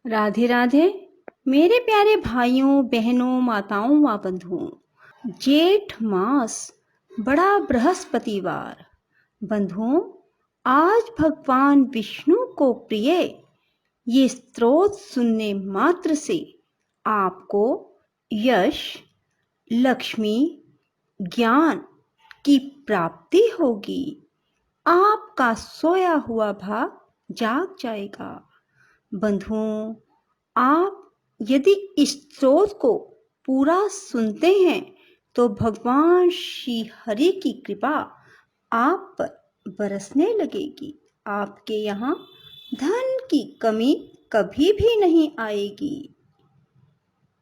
राधे राधे मेरे प्यारे भाइयों बहनों माताओं व बंधुओं। जेठ मास बड़ा बृहस्पतिवार। बंधुओं, आज भगवान विष्णु को प्रिय ये स्तोत्र सुनने मात्र से आपको यश, लक्ष्मी, ज्ञान की प्राप्ति होगी। आपका सोया हुआ भाग जाग जाएगा। बंधुओं, आप यदि इस स्तोत्र को पूरा सुनते हैं तो भगवान श्री हरि की कृपा आप पर बरसने लगेगी। आपके यहाँ धन की कमी कभी भी नहीं आएगी।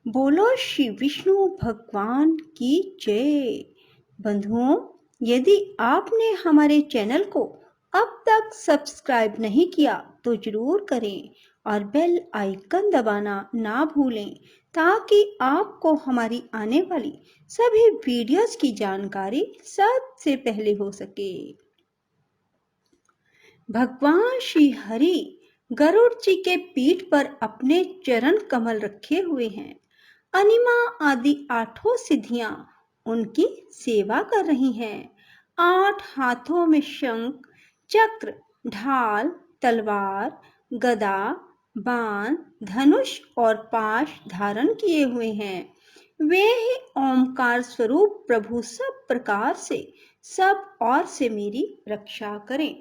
बोलो श्री विष्णु भगवान की जय। बंधुओं, यदि आपने हमारे चैनल को अब तक सब्सक्राइब नहीं किया तो जरूर करें और बेल आइकन दबाना ना भूलें ताकि आपको हमारी आने वाली सभी वीडियोस की जानकारी सबसे पहले हो सके। भगवान श्री हरि गरुड़ जी के पीठ पर अपने चरण कमल रखे हुए हैं। अनिमा आदि आठों सिद्धियां उनकी सेवा कर रही हैं। 8 हाथों में शंख, चक्र, ढाल, तलवार, गदा, बाण, धनुष और पाश धारण किए हुए हैं। वे ही ओमकार स्वरूप प्रभु सब प्रकार से सब और से मेरी रक्षा करें।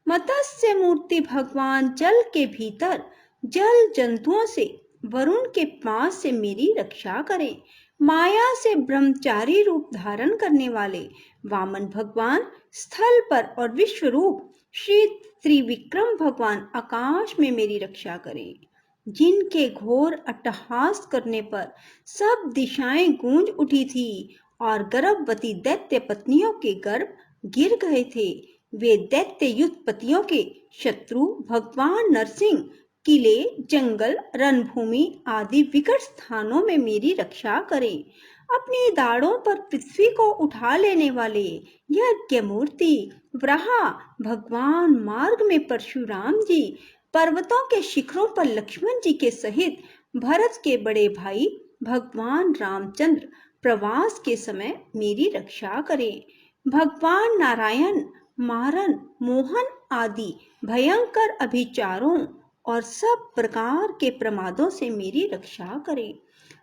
मत्स्य मूर्ति भगवान जल के भीतर जल जंतुओं से वरुण के पास से मेरी रक्षा करें। माया से ब्रह्मचारी रूप धारण करने वाले वामन भगवान स्थल पर और विश्व रूप श्री त्रिविक्रम भगवान आकाश में मेरी रक्षा करें। जिनके घोर अट्टहास करने पर सब दिशाएं गूंज उठी थी और गर्भवती दैत्य पत्नियों के गर्भ गिर गए थे, वे दैत्य युद्धपतियों के शत्रु भगवान नरसिंह किले, जंगल, रणभूमि आदि विकट स्थानों में मेरी रक्षा करें। अपनी दाढ़ों पर पृथ्वी को उठा लेने वाले यज्ञ मूर्ति वराह भगवान मार्ग में परशुराम जी, पर्वतों के शिखरों पर लक्ष्मण जी के सहित भरत के बड़े भाई भगवान रामचंद्र प्रवास के समय मेरी रक्षा करें। भगवान नारायण मारन, मोहन आदि भयंकर अभिचारों और सब प्रकार के प्रमादों से मेरी रक्षा करें।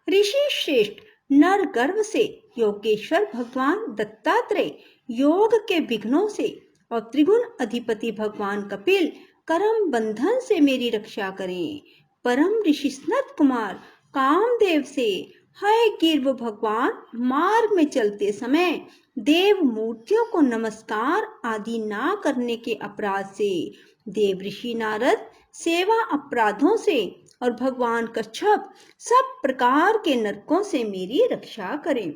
ऋषि श्रेष्ठ नर गर्भ से योगेश्वर भगवान दत्तात्रेय योग के विघ्नों से और त्रिगुण अधिपति भगवान कपिल कर्म बंधन से मेरी रक्षा करें। परम ऋषि सनत कुमार कामदेव से हाय गिर्व भगवान मार्ग में चलते समय देव मूर्तियों को नमस्कार आदि ना करने के अपराध से, देव ऋषि नारद सेवा अपराधों से और भगवान कच्छप सब प्रकार के नरकों से मेरी रक्षा करें।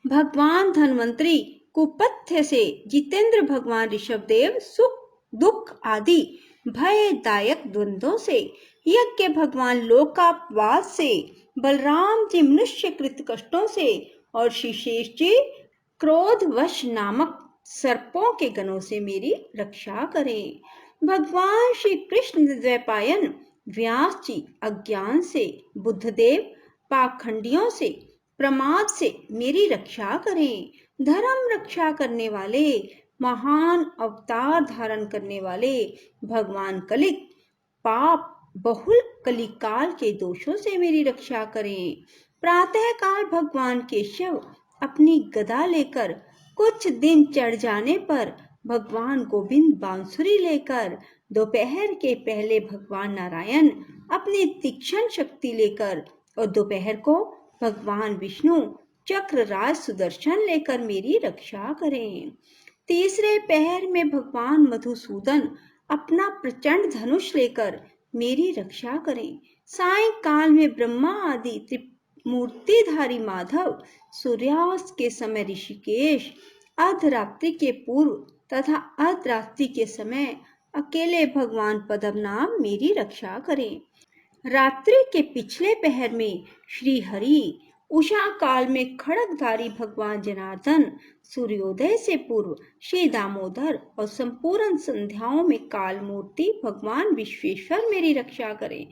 भगवान धन्वंतरी कुपथ्य से, जितेंद्र भगवान ऋषभदेव सुख दुख आदि भयदायक द्वंद्वों से, यज्ञ भगवान लोकापवास से, बलराम जी मनुष्य कृत कष्टों से और श्रीशेष जी क्रोधवश नामक सर्पों के गणों से मेरी रक्षा करें। भगवान श्री कृष्ण द्वैपायन व्यास जी अज्ञान से, बुद्धदेव पाखंडियों से, प्रमाद से मेरी रक्षा करें। धर्म रक्षा करने वाले महान अवतार धारण करने वाले भगवान कलिक पाप बहुल कलिकाल के दोषों से मेरी रक्षा करें। प्रातः काल भगवान केशव अपनी गदा लेकर, कुछ दिन चढ़ जाने पर भगवान गोविंद बांसुरी लेकर, दोपहर के पहले भगवान नारायण अपनी तीक्ष्ण शक्ति लेकर और दोपहर को भगवान विष्णु चक्र राज सुदर्शन लेकर मेरी रक्षा करें। तीसरे पहर में भगवान मधुसूदन अपना प्रचंड धनुष लेकर मेरी रक्षा करें। सायंकाल में ब्रह्मा आदि त्रिमूर्तिधारी माधव, सूर्यास्त के समय ऋषिकेश, अर्धरात्रि के पूर्व तथा अर्धरात्रि के समय अकेले भगवान पद्मनाभ मेरी रक्षा करें। रात्रि के पिछले पहर में श्री हरि उषा काल में खड्गधारी भगवान जनार्दन, सूर्योदय से पूर्व श्री दामोदर और संपूर्ण संध्याओं में काल मूर्ति भगवान विश्वेश्वर मेरी रक्षा करें।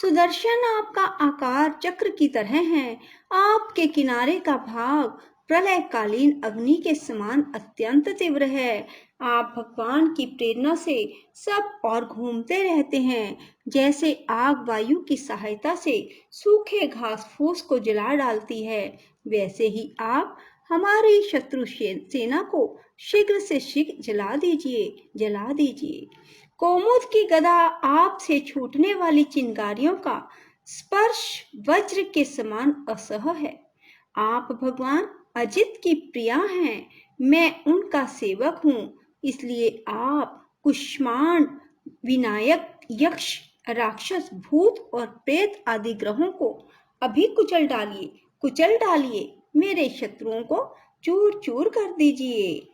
सुदर्शन आपका आकार चक्र की तरह है, आपके किनारे का भाग प्रलयकालीन अग्नि के समान अत्यंत तीव्र है। आप भगवान की प्रेरणा से सब और घूमते रहते हैं, जैसे आग वायु की सहायता से सूखे घास फूस को जला डालती है, वैसे ही आप हमारी शत्रु सेना को शीघ्र से शीघ्र जला दीजिए। कोमुद की गदा आपसे छूटने वाली चिंगारियों का स्पर्श वज्र के समान असह है। आप भगवान अजित की प्रिया हैं, मैं उनका सेवक हूँ, इसलिए आप कुष्मांड, विनायक, यक्ष, राक्षस, भूत और प्रेत आदि ग्रहों को अभी कुचल डालिए, मेरे शत्रुओं को चूर चूर कर दीजिए।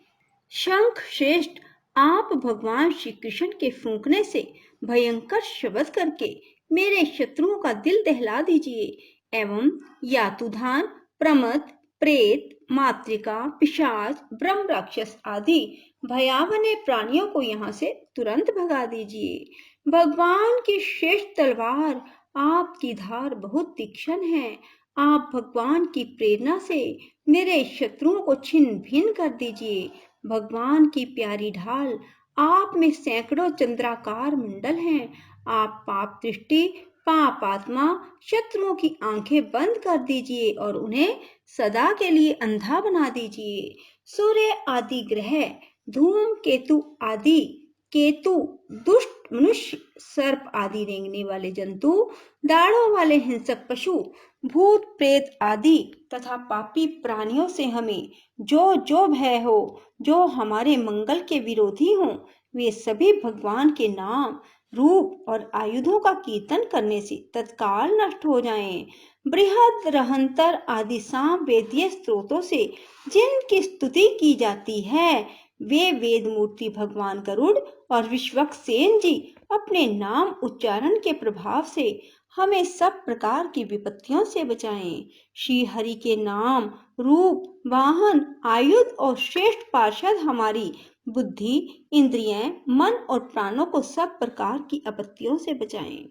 शंख श्रेष्ठ, आप भगवान श्री कृष्ण के फूंकने से भयंकर शब्द करके मेरे शत्रुओं का दिल दहला दीजिए एवं यातुधान, प्रमद, प्रेत, मातृका, पिशाच, ब्रह्म राक्षस आदि भयावह प्राणियों को यहाँ से तुरंत भगा दीजिए। भगवान की श्रेष्ठ तलवार, आपकी धार बहुत तीक्ष्ण है, आप भगवान की प्रेरणा से मेरे शत्रुओं को छिन्न भिन्न कर दीजिए। भगवान की प्यारी ढाल, आप में सैकड़ों चंद्राकार मंडल हैं, आप पाप दृष्टि, पाप आत्मा, शत्रुओं की आंखें बंद कर दीजिए और उन्हें सदा के लिए अंधा बना दीजिए। सूर्य आदि ग्रह, धूम केतु आदि केतु, दुष्ट मनुष्य, सर्प आदि रेंगने वाले जंतु, दाढ़ों वाले हिंसक पशु, भूत प्रेत आदि तथा पापी प्राणियों से हमें जो भय हो, जो हमारे मंगल के विरोधी हों, वे सभी भगवान के नाम, रूप और आयुधों का कीर्तन करने से तत्काल नष्ट हो जाएं। बृहद रहंतर आदि साम वेदीय स्त्रोतों से जिनकी स्तुति की जाती है, वे वेद मूर्ति भगवान गरुड़ और विश्वक्सेन जी अपने नाम उच्चारण के प्रभाव से हमें सब प्रकार की विपत्तियों से बचाएं। श्री हरि के नाम, रूप, वाहन, आयुध और श्रेष्ठ पार्षद हमारी बुद्धि, इंद्रियां, मन और प्राणों को सब प्रकार की आपत्तियों से बचाएं।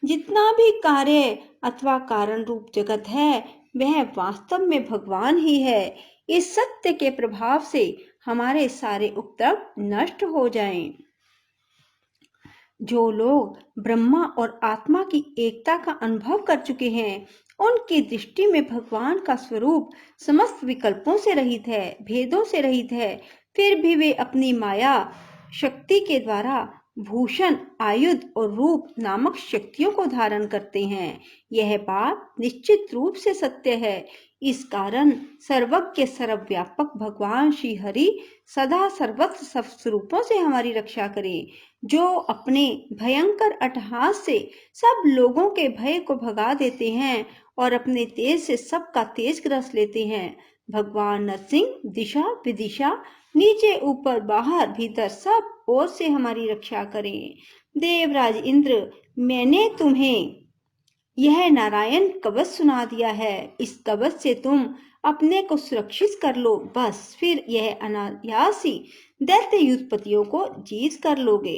जितना भी कार्य अथवा कारण रूप जगत है, वह वास्तव में भगवान ही है। इस सत्य के प्रभाव से हमारे सारे उपद्रव नष्ट हो जाएं। जो लोग ब्रह्मा और आत्मा की एकता का अनुभव कर चुके हैं, उनकी दृष्टि में भगवान का स्वरूप समस्त विकल्पों से रहित है, भेदों से रहित है। फिर भी वे अपनी माया शक्ति के द्वारा भूषण, आयुध और रूप नामक शक्तियों को धारण करते हैं। यह बात निश्चित रूप से सत्य है। इस कारण सर्वज्ञ सर्वव्यापक भगवान श्री हरि सदा सर्वत्र सब स्वरूपों से हमारी रक्षा करें, जो अपने भयंकर अट्टहास से सब लोगों के भय को भगा देते हैं और अपने तेज से सबका तेज ग्रस लेते हैं। भगवान नरसिंह दिशा विदिशा, नीचे ऊपर बाहर भीतर सब ओर से हमारी रक्षा करें। देवराज इंद्र, मैंने तुम्हें यह नारायण कवच सुना दिया है, इस कवच से तुम अपने को सुरक्षित कर लो, बस फिर यह अनायास ही दैत्य युद्धपतियों को जीत कर लोगे।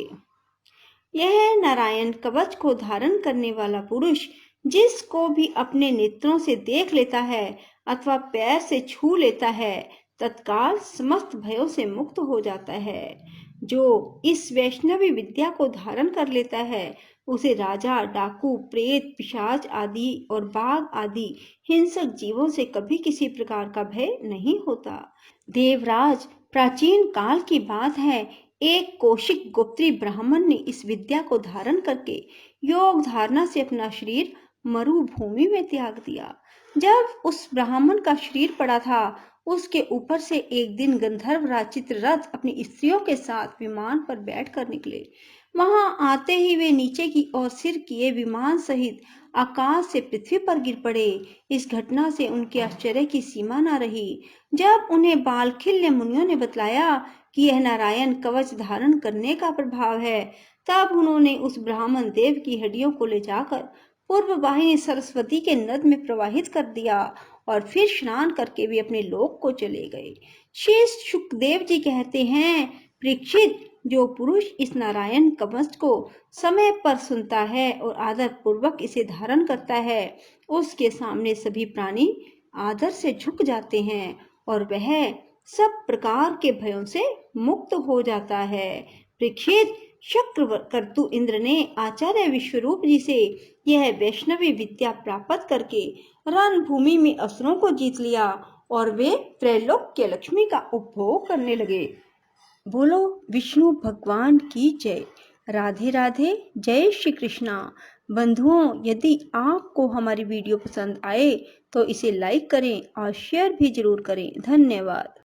यह नारायण कवच को धारण करने वाला पुरुष जिसको भी अपने नेत्रों से देख लेता है अथवा पैर से छू लेता है, तत्काल समस्त भयों से मुक्त हो जाता है। जो इस वैष्णवी विद्या को धारण कर लेता है, उसे राजा, डाकू, प्रेत, पिशाच आदि और बाघ आदि हिंसक जीवों से कभी किसी प्रकार का भय नहीं होता। देवराज, प्राचीन काल की बात है, एक कौशिक गोत्री ब्राह्मण ने इस विद्या को धारण करके योग धारणा से अपना शरीर मरुभूमि में त्याग दिया। जब उस ब्राह्मण का शरीर पड़ा था, उसके ऊपर से एक दिन गंधर्व राज चित्ररथ अपनी स्त्रियों के साथ विमान पर बैठकर निकले। वहां आते ही वे नीचे की ओर सिर किए विमान सहित आकाश से पृथ्वी पर गिर पड़े। इस घटना से उनके आश्चर्य की सीमा न रही। जब उन्हें बालखिल्य मुनियों ने बतलाया कि यह नारायण कवच धारण करने का प्रभाव है, तब उन्होंने उस ब्राह्मण देव की हड्डियों को ले जाकर पूर्व वाहिनी सरस्वती के नद में प्रवाहित कर दिया और फिर स्नान करके वे अपने लोक को चले गए। शेष शुकदेव जी कहते हैं, परीक्षित, जो पुरुष इस नारायण कवच को समय पर सुनता है और आदर पूर्वक इसे धारण करता है, उसके सामने सभी प्राणी आदर से झुक जाते हैं और वह सब प्रकार के भयों से मुक्त हो जाता है। परीक्षित, शक्रकर्तु इंद्र ने आचार्य विश्वरूप जी से यह वैष्णवी विद्या प्राप्त करके रणभूमि में असुरों को जीत लिया और वे त्रैलोक के लक्ष्मी का उपभोग करने लगे। बोलो विष्णु भगवान की जय। राधे राधे। जय श्री कृष्णा। बंधुओं, यदि आपको हमारी वीडियो पसंद आए तो इसे लाइक करें और शेयर भी जरूर करें। धन्यवाद।